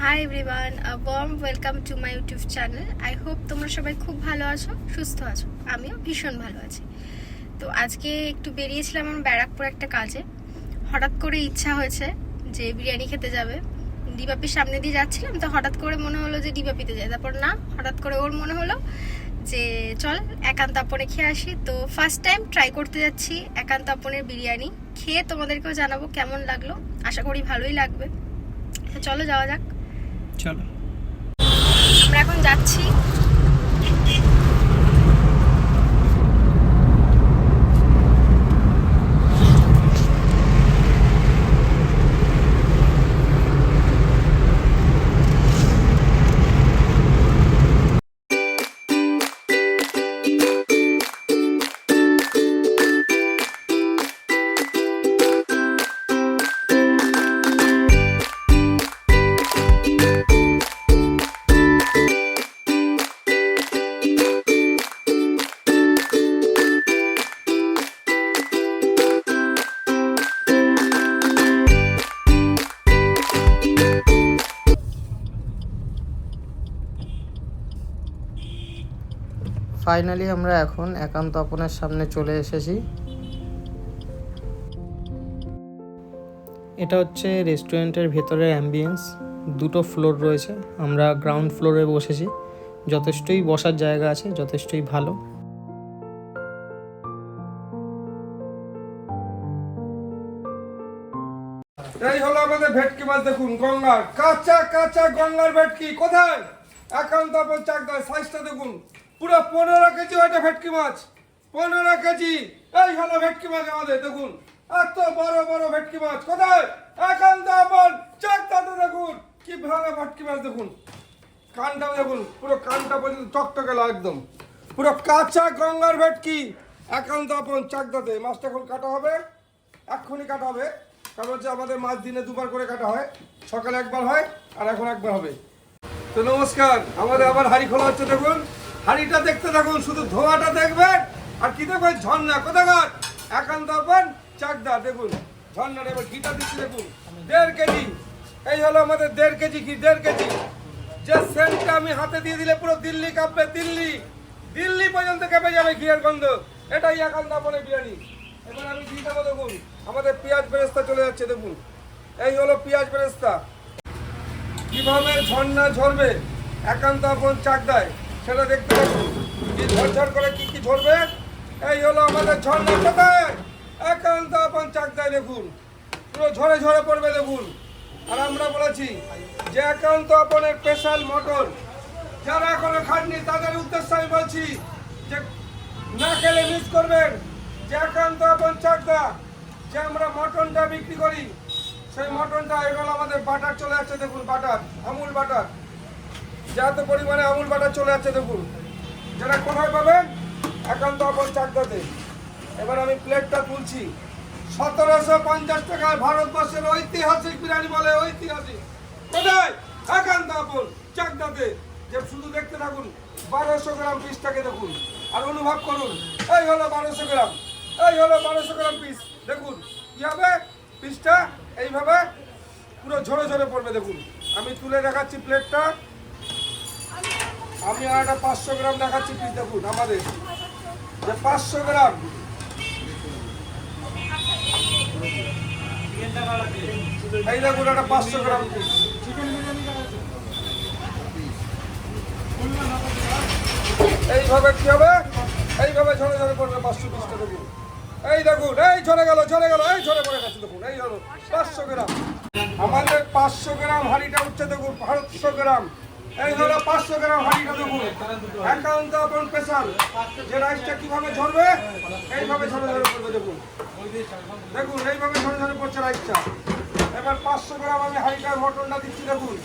Hi everyone, warm welcome to my YouTube channel. I hope তোমরা সবাই খুব ভালো আছো, সুস্থ আছো। আমিও ভীষণ ভালো আছি। তো আজকে একটু বেরিয়েছিলাম আমার ব্যারাকপুর একটা কাজে। হঠাৎ করে ইচ্ছা হয়েছে যে বিরিয়ানি খেতে যাবে। ডিবাপির সামনে দিয়ে যাচ্ছিলাম, তো হঠাৎ করে মনে হলো যে ডিবাপিতে যাই। তারপর না, হঠাৎ করে ওর মনে হলো যে চল একান্ত আপনে খেয়ে আসি। তো ফার্স্ট টাইম ট্রাই করতে যাচ্ছি একান্ত আপনের বিরিয়ানি। খেয়ে তোমাদেরকেও জানাবো কেমন লাগলো। আশা করি ভালোই লাগবে। তো চলো যাওয়া যাক। চলো আমরা এখন যাচ্ছি। ফাইনালি আমরা এখন একান্ত আপনের সামনে চলে এসেছি। এটা হচ্ছে রেস্টুরেন্টের ভেতরের অ্যাম্বিয়েন্স। দুটো ফ্লোর রয়েছে, আমরা গ্রাউন্ড ফ্লোরে বসেছি। যথেষ্টই বসার জায়গা আছে, যথেষ্টই ভালো। এই হলো আমাদের ভেটকি মাছ। দেখুন, গঙ্গার কাঁচা কাঁচা গঙ্গার ভেটকি। কোথায়? একান্ত আপন চাকদায়। সাইজটা দেখুন, পুরো 15 কেজি ওটা ভেটকি মাছ। 15 কেজি। এই হলো ভেটকি মাছ আমাদের। দেখুন, এত বড় বড় ভেটকি মাছ। কোথায়? একান্ত আপন চাকদাতে। দেখুন কি ভালো ভেটকি মাছ। দেখুন কানটা দেখুন, পুরো কানটা পর্যন্ত টকটকে লাল একদম। পুরো কাঁচা গঙ্গার ভেটকি একান্ত আপন চাকদাতে। মাছটা এখন কাটা হবে, এক্ষুনি কাটা হবে। কারণ হচ্ছে আমাদের মাছ দিনে দুবার করে কাটা হয়, সকালে একবার হয় আর এখন একবার হবে। তো নমস্কার, আমাদের আবার হাঁড়ি খোলা হচ্ছে। দেখুন হাঁড়িটা দেখতে থাকুন, শুধু ধোঁয়াটা দেখবেন আর কি দেখবেন, ঝর্ণা। কোথাকার? একান্ত আপন চাকদা। দেখুন ঝর্ণাটা এবার ঘিটা দিচ্ছি। দেখুন 1.5 কেজি। এই হলো আমাদের 1.5 কেজি ঘি। 1.5 কেজি। যে সেন্টটা আমি হাতে দিয়ে দিলে পুরো দিল্লি কাঁপবে। দিল্লি দিল্লি পর্যন্ত কেঁপে যাবে ঘিয়ের গন্ধ। এটাই একান্ত আপনের বিরিয়ানি। এবার আমি দিয়ে দেবো। দেখুন আমাদের পেঁয়াজ বেরেস্তা চলে যাচ্ছে। দেখুন এই হলো পেঁয়াজ বেরেস্তা। কিভাবে ঝর্ণা ঝরবে একান্ত আপন চাকদায় সেটা দেখতে পাবেন। কি ঝরঝর করে কি কি ঝরবে। এই হলো আমাদের ঝর্ণা। কোথায়? একান্ত আপন চাকদায়। দেখুন পুরো ঝরে ঝরে পড়বে। দেখুন, আর আমরা বলেছি যে একান্ত আপনের স্পেশাল মটন যারা এখনো খাননি তাদের উদ্দেশ্যে আমি বলছি যে না খেলে মিস করবেন। যে একান্ত আপন চাকদা যে আমরা মটনটা বিক্রি করি, সেই মটনটা এগুলো আমাদের বাটার চলে যাচ্ছে। দেখুন বাটার, আমুল বাটার। যত পরিমাণে আমুল বাটার চলে যাচ্ছে। দেখুন যেটা কোথায় পাবেন? একান্ত আপন চাকদাতে। এবার আমি প্লেটটা তুলছি। 1750 টাকায় ভারতবর্ষের ঐতিহাসিক বিরিয়ানি বলে, ঐতিহাসিক। কোথায়? একান্ত আপন চাকদাতে। যে শুধু দেখতে থাকুন, 1200 গ্রাম পিসটাকে দেখুন আর অনুভব করুন। এই হলো 1200 গ্রাম। এই হলো 1200 গ্রাম পিস। দেখুন কি হবে পিসটা, এইভাবে পুরো ঝরে ঝরে পড়বে। দেখুন আমি তুলে দেখাচ্ছি প্লেটটা। আমি আর একটা 500 গ্রাম দেখাচ্ছি পিস। দেখুন আমাদের যে 500 গ্রাম। এই দেখুন একটা 500 গ্রাম পিস। এইভাবে কি হবে? এইভাবে ঝরে ঝরে পড়বে 500 পিসটা। দেখুন এই দেখুন, এই ঝরে গেল, ঝরে গেল, এই ঝরে পড়ে গেছে। দেখুন এই হলো 500 গ্রাম। আমাদের 500 গ্রাম হাঁড়িটা উঠছে। দেখুন 500 গ্রাম। এই হলো 500 গ্রাম হাঁড়িটা। দেখুন একান্ত আপন স্পেশাল। যে রাইসটা কিভাবে ঝরবে, এইভাবে ঝরে ঝরে পড়বে। দেখুন দেখুন এইভাবে ঝরে ঝরে পড়ছে রাইসটা। এবার 500 গ্রাম আমি হাঁড়িটার মটনটা দিচ্ছি। দেখুন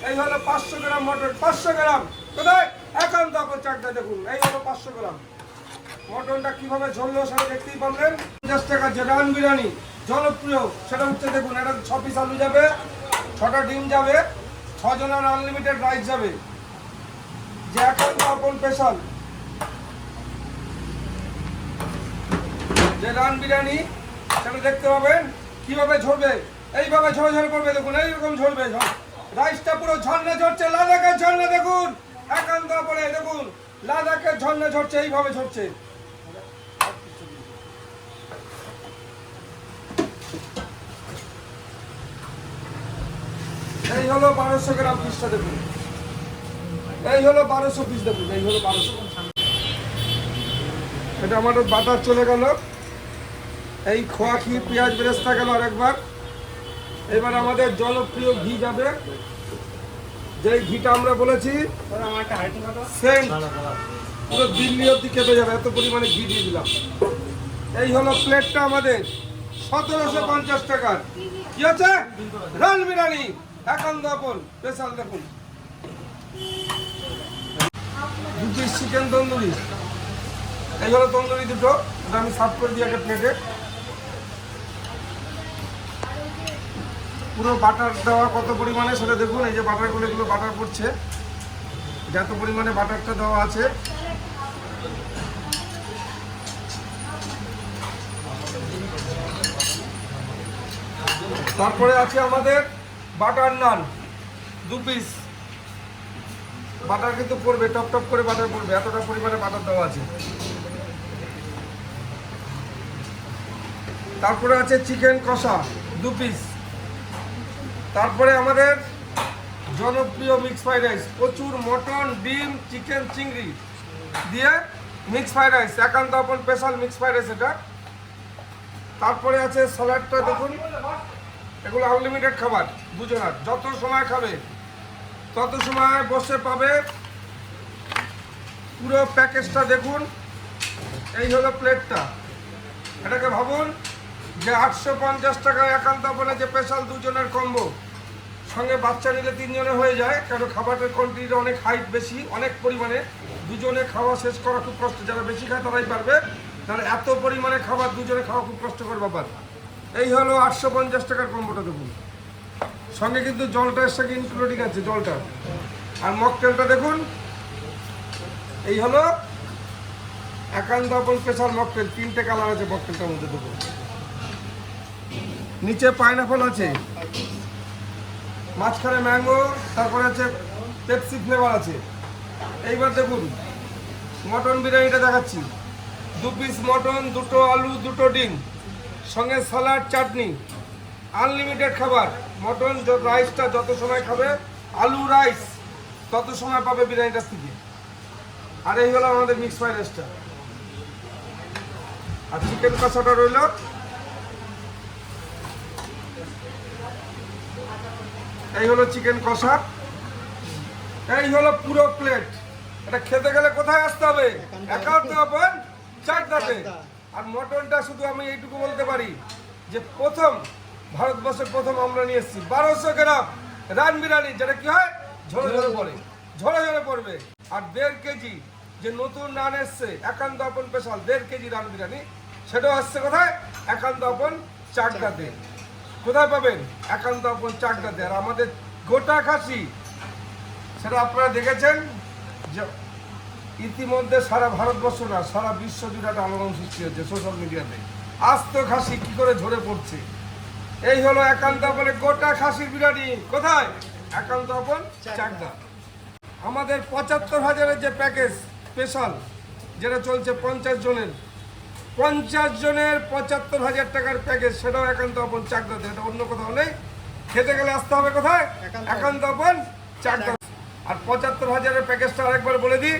এই হলো 500 গ্রাম মটন। 500 গ্রাম। কোথায়? একান্ত আপন চাকদা। দেখুন এই হলো 500 গ্রাম মটনটা কিভাবে ঝরলো সেটা দেখতেই পারলেন। 50 টাকা যে রান বিরিয়ানি জনপ্রিয় সেটা হচ্ছে। দেখুন এটা 6 পিস আলু যাবে, 6টা ডিম যাবে, 6 জনের আনলিমিটেড রাইস যাবে। যে একান্ত আপন স্পেশাল যে রান বিরিয়ানি সেটা দেখতে পাবেন কিভাবে ঝরবে। এইভাবে ঝরে ঝরে পড়বে। দেখুন এইরকম ঝরবে। রাইসটা পুরো ঝর্ণা ঝরছে, লাদাখের ঝর্ণা দেখুন, একান্ত পরে দেখুন লাদাখের ঝর্ণা ঝরছে, এইভাবে ঝরছে। এই হলো 1200 গ্রাম পিসটা দেখুন, এই হলো 1200 পিস দেখুন, এই হলো 1200। এটা আমাদের বাটার চলে গেল, এই খোয়া ঘি পেঁয়াজ বেরেস্তা গেল আরেকবার। এবার আমাদের জনপ্রিয় ঘি যাবে, যেই ঘিটা আমরা বলেছি সেন্ট পুরো দিল্লি অব্দি কেঁপে যাবে, এত পরিমাণে ঘি দিয়ে দিলাম। এই হলো প্লেটটা আমাদের 1750 টাকার। কি আছে? রান বিরিয়ানি একান্ত আপন স্পেশাল দেখুন, 2 পিস চিকেন তন্দুরি। এই হলো তন্দুরি দুটো, এটা আমি সার্ভ করে দিই একটা প্লেটে। পুরো বাটার দেওয়া কত পরিমাণে সেটা দেখুন, এই যে বাটারগুলো, এগুলো বাটার পড়ছে, যত পরিমাণে বাটারটা দেওয়া আছে। তারপরে আছে আমাদের বাটার নান 2 পিস। বাটার কিন্তু পড়বে, টপ টপ করে বাটার পড়বে, এতটা পরিমাণে বাটার দেওয়া আছে। তারপরে আছে চিকেন কষা 2 পিস। তারপরে আমাদের জনপ্রিয় মিক্স ফ্রাইড রাইস, প্রচুর মটন, ডিম, চিকেন, চিংড়ি দিয়ে মিক্স ফ্রাইড রাইস, একান্ত আপন স্পেশাল মিক্স ফ্রাইড রাইস এটা। তারপরে আছে স্যালাডটা দেখুন, এগুলো আনলিমিটেড খাবার, দুজনার যত সময় খাবে তত সময় বসে পাবে। পুরো প্যাকেজটা দেখুন, এই হলো প্লেটটা। এটাকে ভাবুন যে 850 টাকায় একান্ত আপনে যে স্পেশাল দুজনের কম্বো, সঙ্গে বাচ্চা নিলে 3 জনে হয়ে যায়, কারণ খাবারের কোয়ান্টিটিটা অনেক হাইট বেশি, অনেক পরিমাণে, দুজনে খাওয়া শেষ করা খুব কষ্ট। যারা বেশি খায় তারাই পারবে, তাহলে এত পরিমাণে খাবার দুজনে খাওয়া খুব কষ্টকর ব্যাপার। এই হলো 850 টাকার কম্বোটা দেখুন, সঙ্গে কিন্তু জলটা এর সঙ্গে ইনক্লুডিং আছে, জলটা। আর মকটেলটা দেখুন, এই হলো একান্ত আপন স্পেশাল মকটেল, 3টে কালার আছে মকটেলটার মধ্যে দেখুন। নিচে পাইনাপল আছে, মাঝখানে ম্যাঙ্গো, তারপরে আছে পেপসি ফ্লেভার আছে। এইবার দেখুন মটন বিরিয়ানিটা দেখাচ্ছি, 2 পিস মটন, 2টো আলু, 2টো ডিম, সঙ্গে স্যালাড, চাটনি, আনলিমিটেড খাবার। মটন রাইসটা যত সময় খাবে, আলু রাইস তত সময় পাবে বিরিয়ানিটার থেকে। আর এই হলো আমাদের মিক্স ফ্রাইড রাইসটা, আর চিকেন কষাটা রইল। এই হলো চিকেন কষা, এই হলো পুরো প্লেট। এটা খেতে গেলে কোথায় আসতে হবে? একান্ত আপন চাকদাতে। আর মটনটা শুধু আমি এইটুকু বলতে পারি যে প্রথম ভারতবর্ষের প্রথম আমরা নিয়ে এসেছি 1200 গ্রাম রান বিরিয়ানি, যেটা কি হয় ঝরে ঝরে পড়ে, ঝরে ঝরে পড়বে। আর 1.5 কেজি যে নতুন রান এসছে একান্ত আপন স্পেশাল 1.5 কেজি রান বিরিয়ানি, সেটাও আসছে কোথায়? একান্ত আপন চাকদাতে। কোথায় পাবেন? একান্ত আপন চাকদাতে। আর আমাদের গোটা খাসি, সেটা আপনারা দেখেছেন যে ইতিমধ্যে সারা ভারতবর্ষ না, সারা বিশ্ব জুড়ে একটা আলোড়ন সৃষ্টি হচ্ছে সোশ্যাল মিডিয়াতে। আস্ত খাসি কি করে ঝরে পড়ছে। এই হলো একান্ত আপনের গোটা খাসির বিরিয়ানি, কোথায়? একান্ত আপন চাকদা। আমাদের 75,000-এর যে প্যাকেজ স্পেশাল, যেটা চলছে 50 জনের 75,000 টাকার প্যাকেজ, সেটাও একান্ত আপন চাকদাতে, এটা অন্য কোথাও নেই। খেতে গেলে আসতে হবে কোথায়? একান্ত আপন চাকদা। আর 75,000-এর প্যাকেজটা আরেকবার বলে দিই,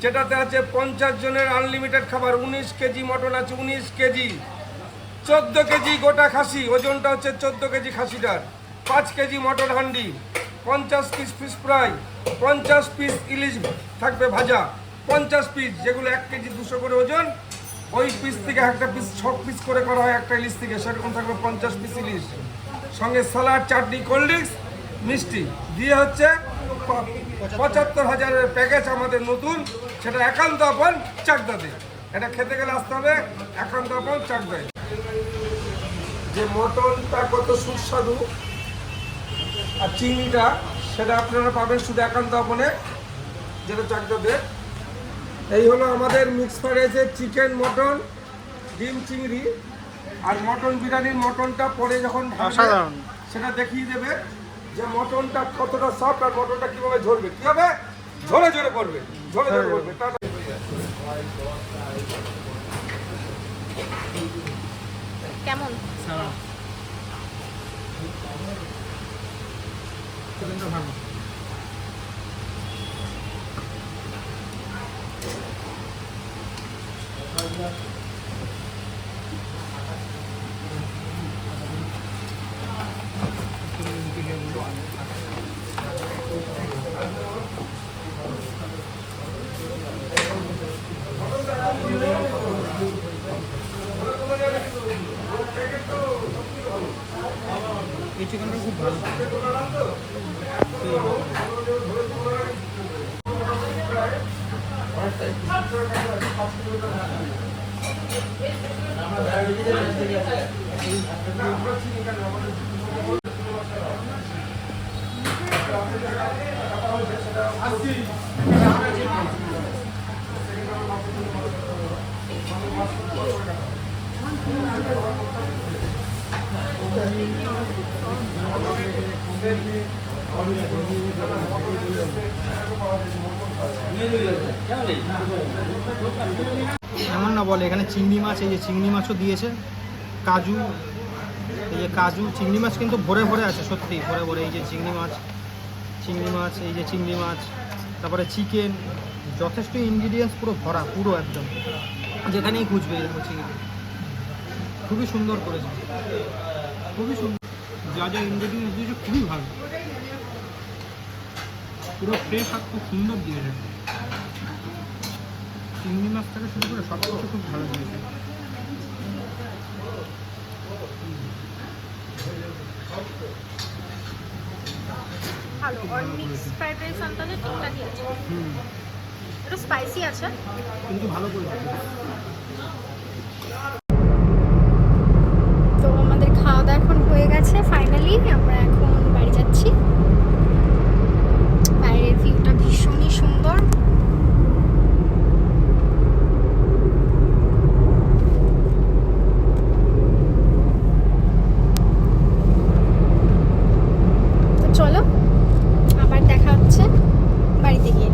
যেটাতে আছে 50 জনের আনলিমিটেড খাবার, 19 কেজি মটন আছে, 19 কেজি, 14 কেজি গোটা খাসি, ওজনটা হচ্ছে 14 কেজি খাসিটার, 5 কেজি মটন হান্ডি, 50 পিস ফিশ ফ্রাই, 50 পিস ইলিশ থাকবে ভাজা, 50 পিস, যেগুলো 1 কেজি 200 করে ওজন, ওই পিস থেকে একটা পিস 6 পিস করে করা হয় একটা ইলিশ থেকে, সেরকম থাকবে 50 পিস ইলিশ, সঙ্গে স্যালাড, চাটনি, কোল্ড ড্রিঙ্কস, মিষ্টি দিয়ে হচ্ছে 75,000-এর প্যাকেজ আমাদের নতুন, সেটা একান্ত আপন চাকদাতে। এটা খেতে গেলে আসতে হবে একান্ত আপন চাকদায়। যে মটনটা কত সুস্বাদু আর চিংড়িটা, সেটা আপনারা পাবেন শুধু একান্ত আপনে, যেটা চাকদাতে। এই হলো আমাদের মিক্স ফ্রাইড রাইসের চিকেন, মটন, ডিম, চিংড়ি। আর মটন বিরিয়ানির মটনটা পরে যখন সেটা দেখিয়ে দেবে, যে মটনটা কতটা সফট আর মটনটা কিভাবে ঝরবে, কি হবে ঝরে ঝরে পড়বে, ঝরে ঝরে পড়বে। টাটা। কেমন? এই চিকেনটা খুব ভালো। এমন না বলে, এখানে চিংড়ি মাছ, এই যে চিংড়ি মাছও দিয়েছে, কাজু, এই যে কাজু, চিংড়ি মাছ কিন্তু ভরে ভরে আছে, সত্যি ভরে ভরে। এই যে চিংড়ি মাছ, এই যে চিংড়ি মাছ, তারপরে চিকেন, যথেষ্ট ইনগ্রিডিয়েন্টস পুরো ভরা, পুরো একদম যেখানেই খুঁজবে এরকম চিকেন। খুবই সুন্দর করেছে, খুবই সুন্দর, যা যা ইনগ্রিডিয়েন্টস দিয়েছে খুবই ভালো, পুরো ফ্রেশ আর খুব সুন্দর দিয়েছে। চিংড়ি মাছ থেকে শুরু করে সব কিছু খুব ভালো দিয়েছে। ভালো। আর মিক্স ফ্রাইড রাইস আনতে ঠিকঠাকই আছে, একটু স্পাইসি আছে কিন্তু ভালো করে। তো আমাদের খাওয়া দাওয়া এখন হয়ে গেছে ফাইনালি, আমরা এখন বাড়ি যাচ্ছি। বাইরের ভিউটা ভীষণই সুন্দর। তো চলো আবার দেখা হচ্ছে বাড়িতে গিয়ে।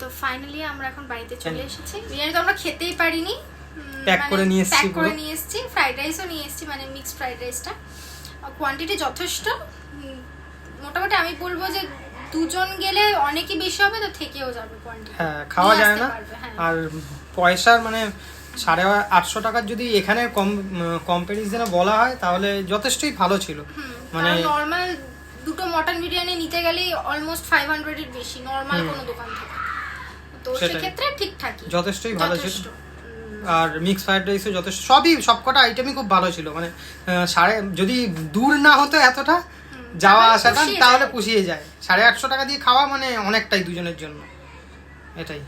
তো ফাইনালি আমরা এখন বাড়িতে চলে এসেছি। বিরিয়ানি তো আমরা খেতেই পারিনি, প্যাক করে নিয়ে এসেছি, প্যাক করে নিয়ে এসেছি। ফ্রাইড রাইসও নিয়ে এসেছি, মানে মিক্স ফ্রাইড রাইসটা কোয়ান্টিটি যথেষ্ট। মোটামুটি আমি বলবো যে দুজন গেলে অনেকই বেশি হবে, তো থেকেও যাবে কোয়ান্টিটি। হ্যাঁ, খাওয়া যায় না। হ্যাঁ। আর পয়সার মানে 850 টাকার যদি এখানে কম্পারিজনে বলা হয় তাহলে যথেষ্টই ভালো ছিল। মানে নরমাল দুটো মটন বিরিয়ানি নিতে গেলেই অলমোস্ট 500 এর বেশি নরমাল কোনো দোকান থেকে, তো সেক্ষেত্রে ঠিকঠাকই যথেষ্টই ভালো ছিল। আর মিক্স ফ্রাইড রাইসও যথেষ্ট, সবকটা আইটেমই খুব ভালো ছিল। মানে যদি দূর না হতো এতটা যাওয়া আসাটা, তাহলে পুষিয়ে যায়। 850 টাকা দিয়ে খাওয়া মানে অনেকটাই দুজনের জন্য, এটাই।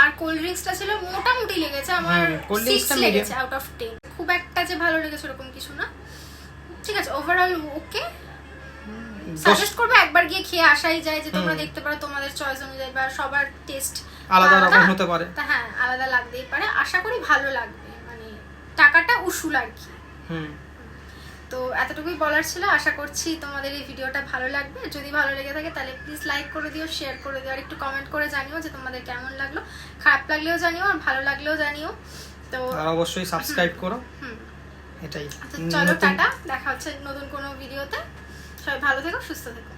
আর কোল্ড ড্রিঙ্কসটা ছিল মোটামুটি লেগেছে আমার, কোল্ড ড্রিঙ্কসটা লেগেছে আউট অফ 10। খুব একটা যে ভালো লেগেছে এরকম কিছু না, ঠিক আছে, ওভারঅল ওকে। সাজেস্ট করবে একবার গিয়ে খেয়ে আসাই যায়, যে তোমরা দেখতে পারো তোমাদের চয়েস অনুযায়ী বা সবার টেস্ট আলাদা রকম হতে পারে। হ্যাঁ, আলাদা লাগতেই পারে। আশা করি ভালো লাগবে, মানে টাকাটা উসুল আর কি। তো এতটুকুই বলার ছিল। আশা করছি তোমাদের এই ভিডিওটা ভালো লাগবে। যদি ভালো লেগে থাকে তাহলে প্লিজ লাইক করে দিও, শেয়ার করে দিও, আর একটু কমেন্ট করে জানিও যে তোমাদের কেমন লাগলো। খারাপ লাগলেও জানিও, আর ভালো লাগলেও জানিও। তো অবশ্যই সাবস্ক্রাইব করো, এটাই। চলো টাটা, দেখা হচ্ছে নতুন কোনো ভিডিওতে। সবাই ভালো থেকো, সুস্থ থেকো।